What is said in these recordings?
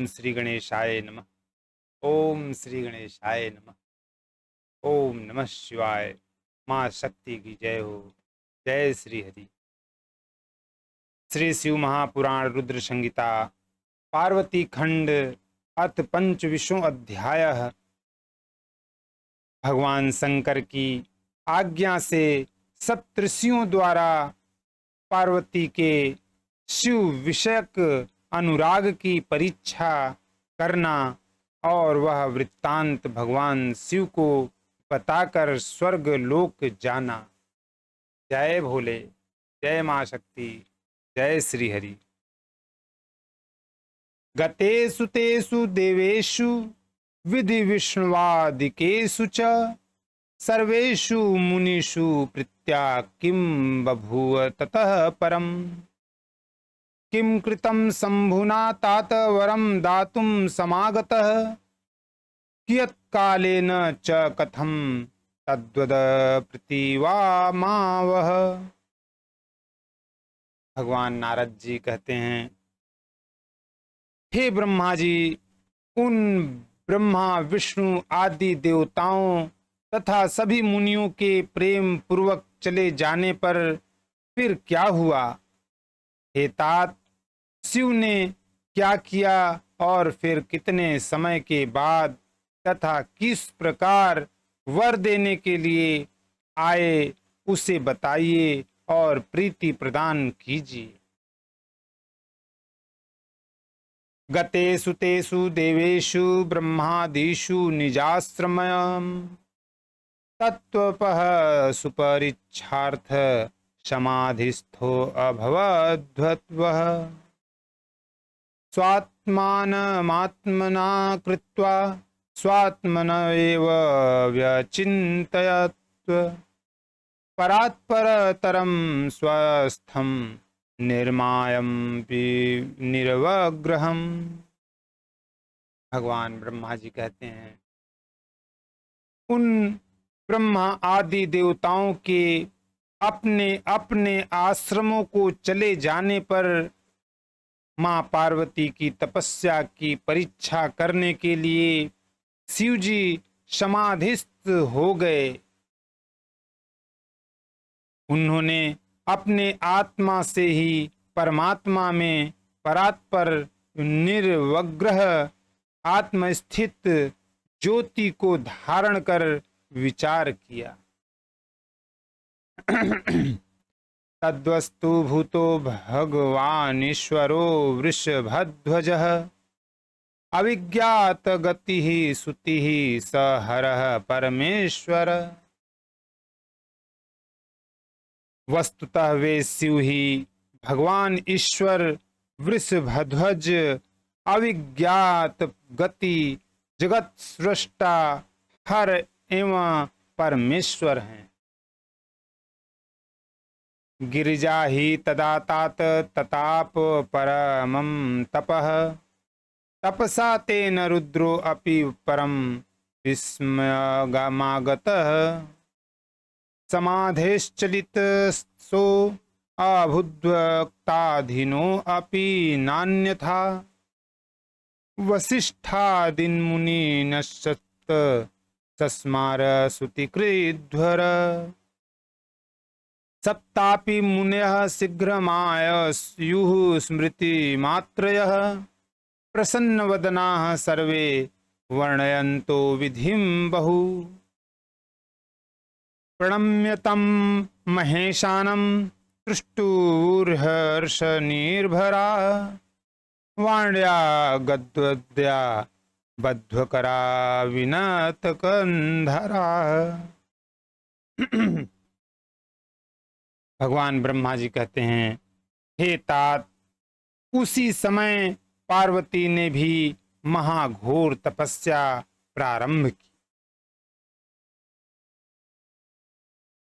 श्री गणेशाय नमः। ओम श्री गणेशाय नमः। ओम नमः शिवाय। माँ शक्ति की जय हो। जय श्री हरि। श्री शिव महापुराण रुद्र संहिता पार्वती खंड अथ पंचविंशो अध्याय। भगवान शंकर की आज्ञा से सप्तऋषियों द्वारा पार्वती के शिव विषयक अनुराग की परीक्षा करना और वह वृत्तांत भगवान शिव को बताकर स्वर्ग लोक जाना। जय भोले, जय मां शक्ति, जय श्री हरि। गतेषु तेषु देवेषु विधि विष्णुवादिकेषु च सर्वेषु मुनिषु प्रीत्या किं बभूव ततः परम। किं कृतं शंभुना तात वरं दातुं समागतः कियत्कालेन च कथं तद्वद प्रतिवामावह। भगवान नारद जी कहते हैं, हे ब्रह्मा जी, उन ब्रह्मा विष्णु आदि देवताओं तथा सभी मुनियों के प्रेम पूर्वक चले जाने पर फिर क्या हुआ? हे तात, शिव ने क्या किया और फिर कितने समय के बाद तथा किस प्रकार वर देने के लिए आए उसे बताइए और प्रीति प्रदान कीजिए। गतेषु तेषु देवेषु ब्रह्मादिषु निजाश्रमं तत्त्वपः सुपरिच्छार्थ समाधिस्थो अभवद्वः। स्वात्मानमात्मना कृत्वा स्वात्मन एव व्यचिन्तयत् परात्परतरं स्वस्थं निर्मायं निर्वग्रहम्। भगवान ब्रह्मा जी कहते हैं, उन ब्रह्मा आदि देवताओं के अपने अपने आश्रमों को चले जाने पर मां पार्वती की तपस्या की परीक्षा करने के लिए शिवजी समाधिस्थ हो गए। उन्होंने अपने आत्मा से ही परमात्मा में परात्पर निर्वग्रह आत्मस्थित ज्योति को धारण कर विचार किया। तद्वस्तु भूतो भगवान ईश्वरो वृषभध्वजः अविज्ञात गति सुति स हरः परमेश्वर। वस्तुतः वे शिव ही भगवान ईश्वर वृषभध्वज अविज्ञात गति जगत सृष्टा हर एवं परमेश्वर हैं। गिरिजा ही तदा तात तताप परमं तपः तपसा तेन रुद्रो अपि परम विस्मयमागतः। समाधेश्चलित सो अभुद्वक्ताधीनो अपि नान्यथा वसिष्ठादिन्मुनिनश्च तस्मार सुतिकृध्वर। सप्तापि मुनयः शीघ्रमायुः स्मृति मात्रयः प्रसन्नवदनाः सर्वे वर्णयन्तो विधिं बहु। प्रणम्यतं महेशानं तुष्टुर्हर्षनिर्भराः वाण्या गद्वद्या बध्वकरा विनतकन्धराः। भगवान ब्रह्मा जी कहते हैं, हे तात, उसी समय पार्वती ने भी महाघोर तपस्या प्रारंभ की।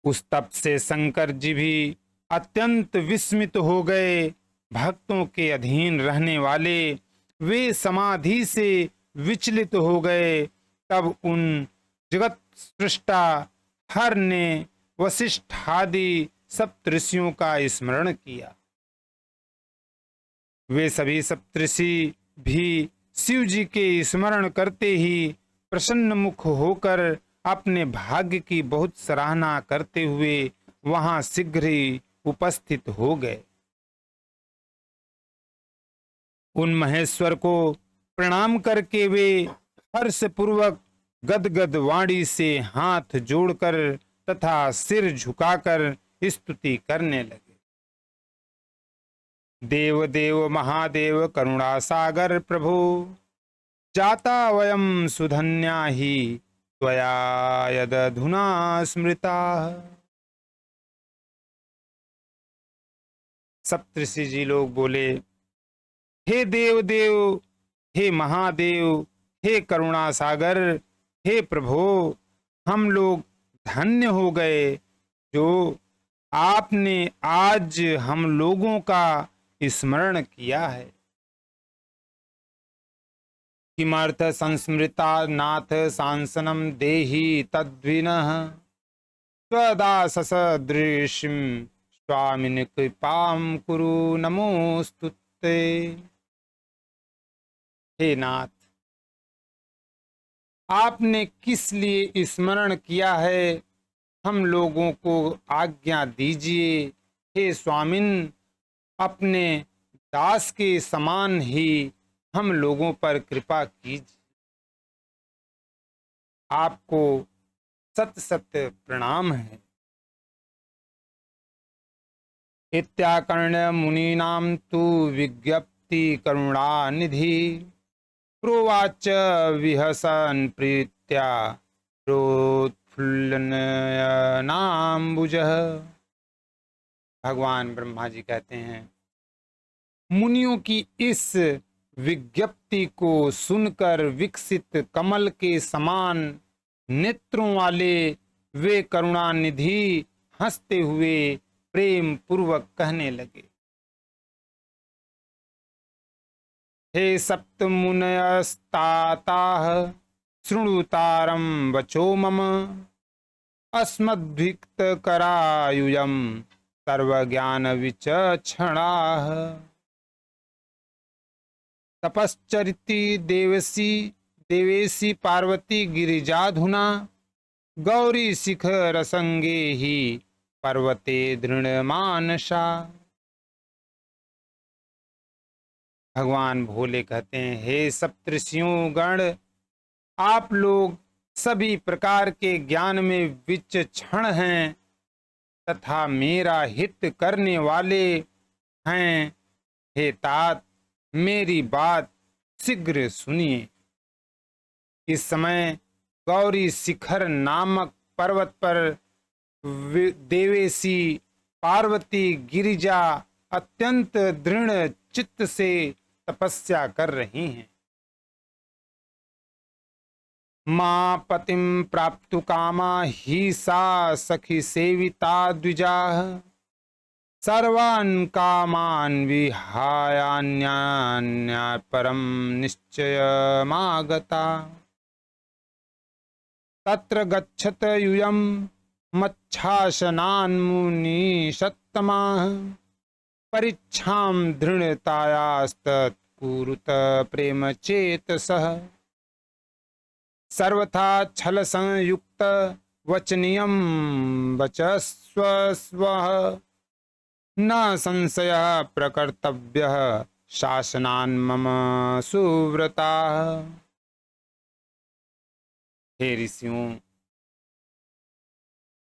उस तप से शंकर जी भी अत्यंत विस्मित हो गए। भक्तों के अधीन रहने वाले वे समाधि से विचलित हो गए। तब उन जगत सृष्टा हर ने वशिष्ठ आदि सप्तऋषियों का स्मरण किया। वे सभी सप्तऋषि भी शिव जी के स्मरण करते ही प्रसन्न मुख होकर अपने भाग्य की बहुत सराहना करते हुए वहां शीघ्र ही उपस्थित हो गए। उन महेश्वर को प्रणाम करके वे हर्ष पूर्वक गदगद वाणी से हाथ जोड़कर तथा सिर झुकाकर स्तुति करने लगे। देव देव महादेव करुणा सागर प्रभु, जाता वयम सुधन्या ही त्वया यदधुना स्मृता। सप्तऋषि जी लोग बोले, हे देव देव, हे महादेव, हे करुणा सागर, हे प्रभु, हम लोग धन्य हो गए जो आपने आज हम लोगों का स्मरण किया है। किमर्थ संस्मृता नाथ सांसनम देहि तद्विनः, स्वदास सदृशिं स्वामिन कृपाम कुरु नमोस्तुते। हे नाथ, आपने किस लिए स्मरण किया है, हम लोगों को आज्ञा दीजिए। हे स्वामिन, अपने दास के समान ही हम लोगों पर कृपा कीजिए। आपको सत सत प्रणाम है। इत्याकर्ण्य मुनीनां तु विज्ञप्ति करुणा निधि, प्रोवाच विहसन प्रीत्या प्रोत्फुल्लनयनाम्बुजः। भगवान ब्रह्मा जी कहते हैं, मुनियों की इस विज्ञप्ति को सुनकर विकसित कमल के समान नेत्रों वाले वे करुणानिधि हंसते हुए प्रेम पूर्वक कहने लगे, हे सप्तमुनयस्ताताः शृणुतारं वचो मम, अस्मद्भिक्तकरायुजं सर्वज्ञान विचक्षणाः। तपश्चरिति देवेशी पार्वती गिरिजाधुना, गौरी शिखर संगे ही पर्वते दृढ़मानसा। भगवान भोले कहते हैं, हे सप्तऋषियों गण, आप लोग सभी प्रकार के ज्ञान में विचक्षण हैं तथा मेरा हित करने वाले हैं। हे तात, मेरी बात शीघ्र सुनिए। इस समय गौरी शिखर नामक पर्वत पर देवेशी पार्वती गिरिजा अत्यंत दृढ़ चित्त से तपस्या कर रही हैं। मां पतिम प्राप्तु कामा ही सा सखी सेविता द्विजाः, सर्वान् कामान् विहायान्यान्या परम निश्चयमागता। तत्र गच्छत यूयं मच्छासनान् मुनिषत्तमाः, परीक्षां दृढ़तायास्तत्कुरुत प्रेम चेतसः। सर्वथा छल संयुक्त वचनियं वचस्वः, न संशयः प्रकर्तव्यः शासनान् मम सुव्रताः। हे ऋषियों,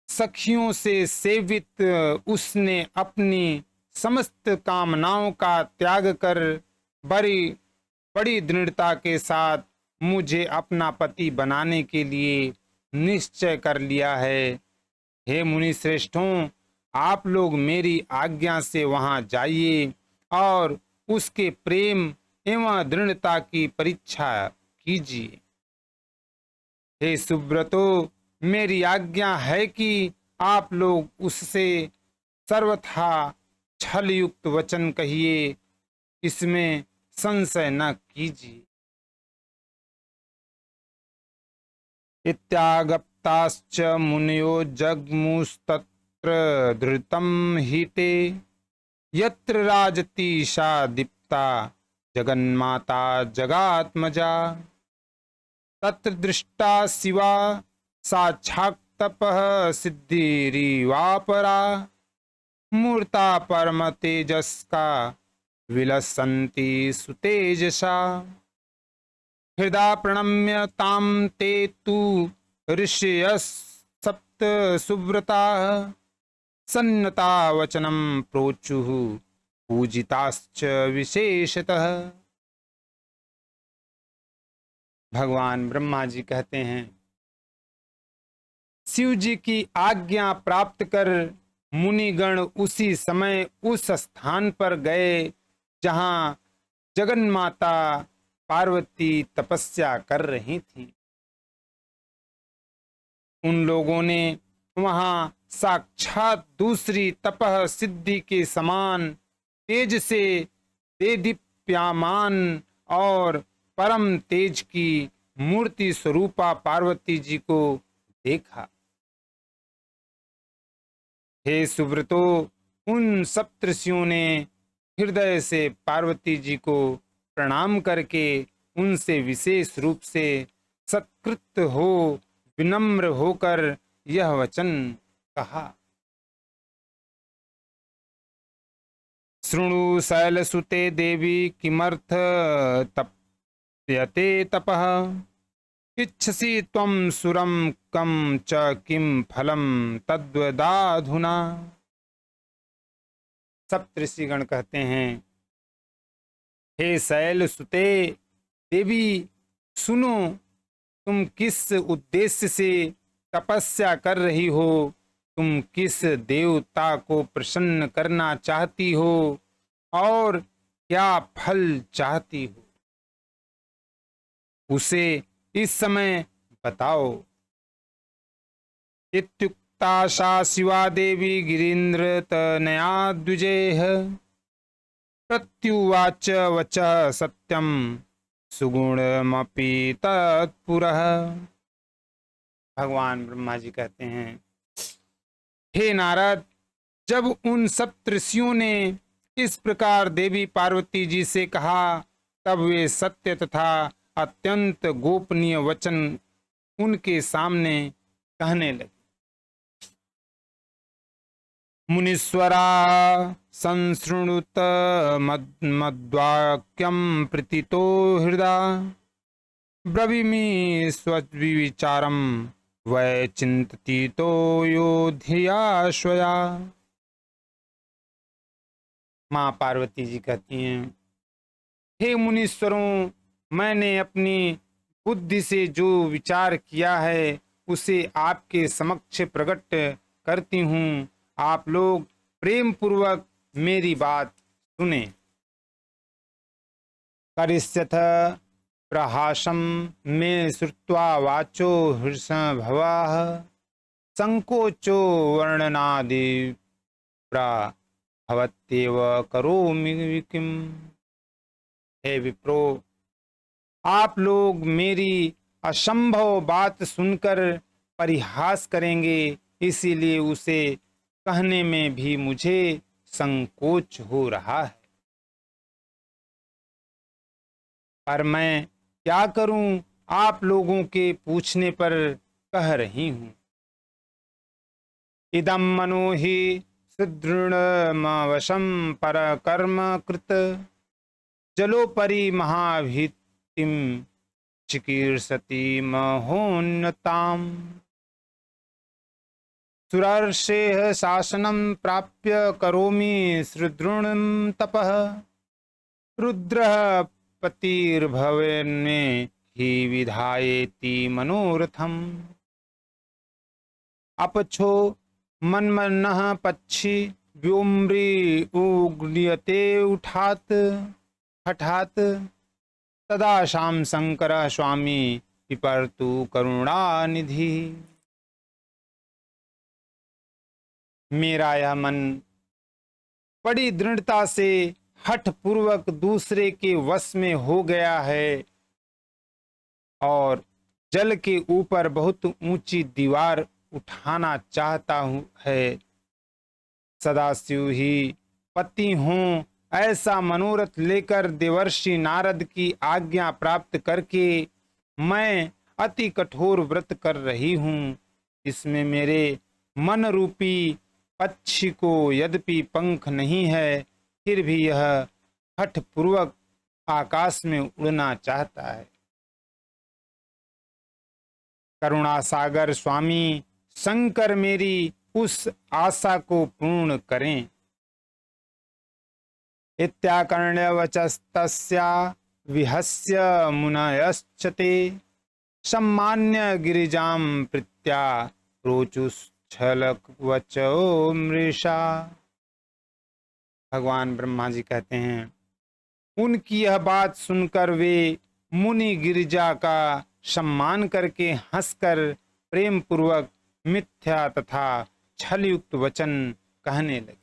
सखियों से सेवित उसने अपनी समस्त कामनाओं का त्याग कर बड़ी दृढ़ता के साथ मुझे अपना पति बनाने के लिए निश्चय कर लिया है। हे मुनि श्रेष्ठों, आप लोग मेरी आज्ञा से वहां जाइए और उसके प्रेम एवं दृढ़ता की परीक्षा कीजिए। हे सुब्रतो, मेरी आज्ञा है कि आप लोग उससे सर्वथा छल युक्त वचन कहिए, इसमें संशय न कीजिए। इत्यागप्ताश्च मुनयो जग्मुस्तत्र धृतं हिते, यत्र राजतीशा दीप्ता जगन्माता जगात्मजा तत्र दृष्टा शिवा साक्षात् तपः सिद्धिरिवापरा मूर्ता परम तेजस्का विलसन्ति सुतेजसा हृदा प्रणम्य तां ते तु ऋषयः सप्त सुव्रता सन्नता वचनं प्रोचुः पूजिताश्च विशेषतः। भगवान ब्रह्मा जी कहते हैं, शिव जी की आज्ञा प्राप्त कर मुनिगण उसी समय उस स्थान पर गए जहां जगन्माता पार्वती तपस्या कर रही थी। उन लोगों ने वहां साक्षात दूसरी तपः सिद्धि के समान तेज से देदीप्यमान और परम तेज की मूर्ति स्वरूपा पार्वती जी को देखा। हे सुव्रतो, उन सप्तऋषियों ने हृदय से पार्वती जी को प्रणाम करके उनसे विशेष रूप से सत्कृत हो विनम्र होकर यह वचन कहा। शृणु शैलसुते देवी किमर्थ तप्यते तपः इच्छसि त्वं सुरं कं च किं फलं तद्वदाधुना। सप्तऋषिगण कहते हैं, हे शैलसुते देवी, सुनो, तुम किस उद्देश्य से तपस्या कर रही हो, तुम किस देवता को प्रसन्न करना चाहती हो और क्या फल चाहती हो, उसे इस समय बताओ। इत्युक्ता सा शिवा देवी गिरीन्द्र तनया द्विजेह प्रत्युवाच वचः सत्यम सुगुणमपि तत्पुरः। भगवान ब्रह्मा जी कहते हैं, हे नारद, जब उन सप्तऋषियों ने इस प्रकार देवी पार्वती जी से कहा, तब वे सत्य तथा अत्यंत गोपनीय वचन उनके सामने कहने लगे। मुनीश्वरा संशृणुत मद्वाक्यं प्रतीतो हृदा ब्रवीमि स्वविचारं वै चिंतितो योधिया स्वया। माँ पार्वती जी कहती हैं, हे मुनीश्वरों, मैंने अपनी बुद्धि से जो विचार किया है उसे आपके समक्ष प्रकट करती हूँ। आप लोग प्रेम पूर्वक मेरी बात सुने। करिष्यथ प्रहासं मे श्रुत्वा वाचो हृषभवाः संकोचो वर्णनादि भवत्येव करोमि किम्। हे विप्रो, आप लोग मेरी असंभव बात सुनकर परिहास करेंगे, इसीलिए उसे कहने में भी मुझे संकोच हो रहा है। पर मैं क्या करूं, आप लोगों के पूछने पर कह रही हूं। इदं मनो हि सुदृढ़मवशं परकर्म कृत जलोपरि महाभीतिं चिकीर्षति महोन्नताम्। सुरार्षेः शासनं प्राप्य करोमि सुदृढ़ं तपः रुद्रः पतिर्भवने हि विधायेति मनोरथम्। अपछो मन्मनः पक्षी व्योम्री उग्नियते उठात हठात तदा शाम शंकर स्वामी विपर्तु करुणानिधि। मेरा यह मन बड़ी दृढ़ता से हठ पूर्वक दूसरे के वश में हो गया है और जल के ऊपर बहुत ऊंची दीवार उठाना चाहता हूं है। सदाशिव ही पति हों ऐसा मनोरथ लेकर देवर्षि नारद की आज्ञा प्राप्त करके मैं अति कठोर व्रत कर रही हूँ। इसमें मेरे मन रूपी पक्षी को यद्यपि पंख नहीं है, फिर भी यह हठ पूर्वक आकाश में उड़ना चाहता है। करुणा सागर स्वामी शंकर मेरी उस आशा को पूर्ण करें। इत्याकर्ण्य वचस्तस्या विहस्य मुनयश्चते सम्मान्य गिरिजाम प्रीत्या रोचुच्छलक वचो मृषा। भगवान ब्रह्मा जी कहते हैं, उनकी यह बात सुनकर वे मुनि गिरिजा का सम्मान करके हंसकर प्रेम पूर्वक मिथ्या तथा छलयुक्त वचन कहने लगे।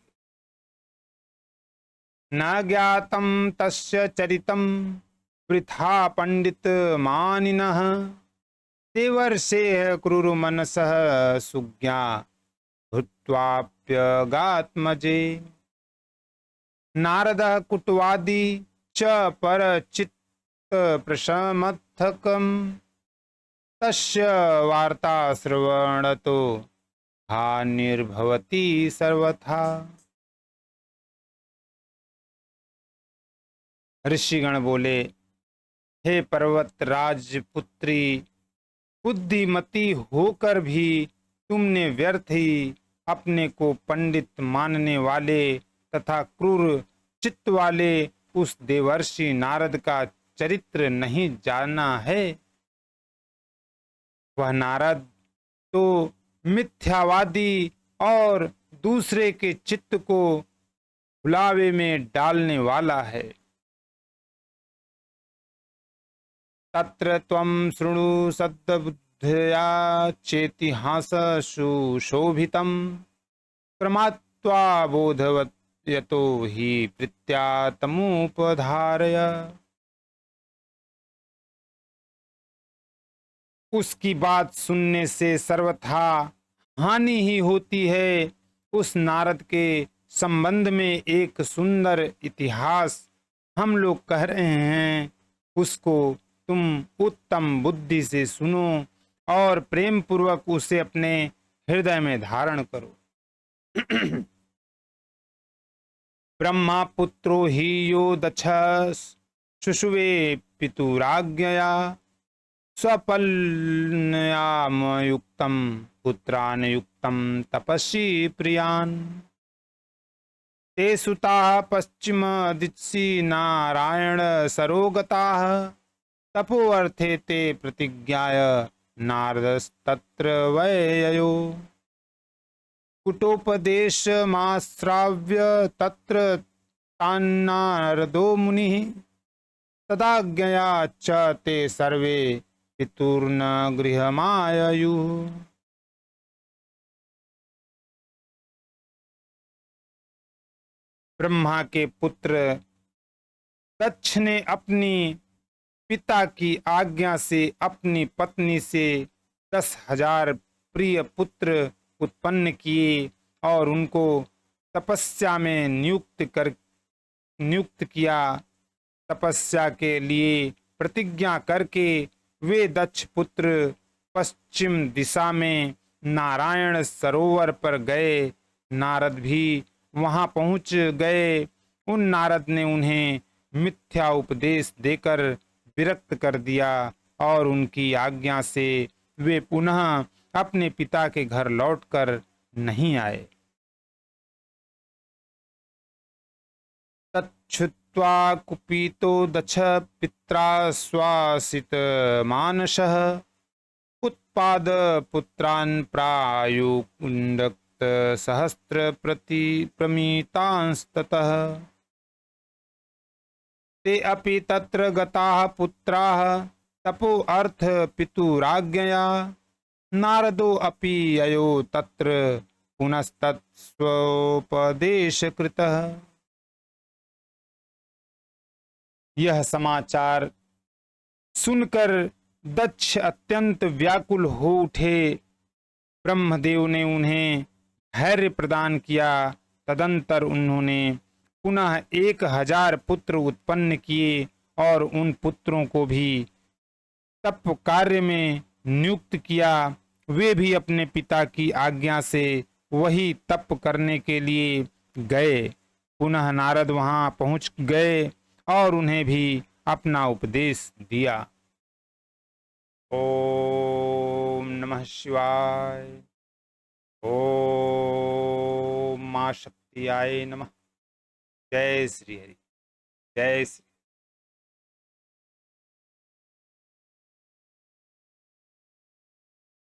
न ज्ञातम तस्य चरितम वृथा पंडित मानिनः देवर्षेः क्रूर मनसः सुज्ञा भूत्वाप्यगात्मजे। नारद कुटवादी च परचित्त प्रशमर्थकम तस्य वार्ता श्रवणतो हानिर्भवति सर्वथा। ऋषिगण बोले, हे पर्वत राजपुत्री, बुद्धिमती होकर भी तुमने व्यर्थ ही अपने को पंडित मानने वाले तथा क्रूर चित्त वाले उस देवर्षि नारद का चरित्र नहीं जाना है। वह नारद तो मिथ्यावादी और दूसरे के चित्त को भुलावे में डालने वाला है। तत्र त्वं शृणु सद्बुद्धया चेतिहास सुशोभितं क्रमात्वा बोधवत् यतो हि प्रीत्या तमुपधारय। उसकी बात सुनने से सर्वथा हानि ही होती है। उस नारद के संबंध में एक सुंदर इतिहास हम लोग कह रहे हैं, उसको तुम उत्तम बुद्धि से सुनो और प्रेम पूर्वक उसे अपने हृदय में धारण करो। ब्रह्मा पुत्रो हि यो दक्ष शुशुवे पितुराज्ञया स्वपल्न्यामयुक्तं पुत्रान् युक्तं तपस्वी प्रियान्। ते सुताः पश्चिम दिक्षि नारायण सरोगताः तपोवर्थे ते प्रतिज्ञाय नारदस्तत्र वययो। कुटोपदेशमाश्राव्य तत्र तान्नारदो मुनिः तदाज्ञया च ते सर्वे पितुर्न गृहमाययुः। ब्रह्मा के पुत्र दक्ष ने अपनी पिता की आज्ञा से अपनी पत्नी से 10,000 प्रिय पुत्र उत्पन्न किए और उनको तपस्या में नियुक्त किया। तपस्या के लिए प्रतिज्ञा करके वे दक्ष पुत्र पश्चिम दिशा में नारायण सरोवर पर गए। नारद भी वहां पहुंच गए। उन नारद ने उन्हें मिथ्या उपदेश देकर विरक्त कर दिया और उनकी आज्ञा से वे पुनः अपने पिता के घर लौटकर नहीं आए। तच्छ्रुत्वा कुपितो दक्ष पित्रा श्वासित मानसः उत्पाद पुत्रान् प्रायुकुण्डक्त सहस्त्र प्रति प्रमितांस्ततः। ते अपि तत्र गताः पुत्राः तपो अर्थ पितुराज्ञया नारदो अपि ययो तत्र पुनस्तत्स्वोपदेशकृतः। यह समाचार सुनकर दक्ष अत्यंत व्याकुल हो उठे। ब्रह्मदेव ने उन्हें धैर्य प्रदान किया। तदंतर उन्होंने पुनः 1000 पुत्र उत्पन्न किए और उन पुत्रों को भी तप कार्य में नियुक्त किया। वे भी अपने पिता की आज्ञा से वही तप करने के लिए गए। पुनः नारद वहां पहुंच गए और उन्हें भी अपना उपदेश दिया। ओम नमः शिवाय। ओम मां शक्तियाय नमः। जय श्री हरि। जय श्री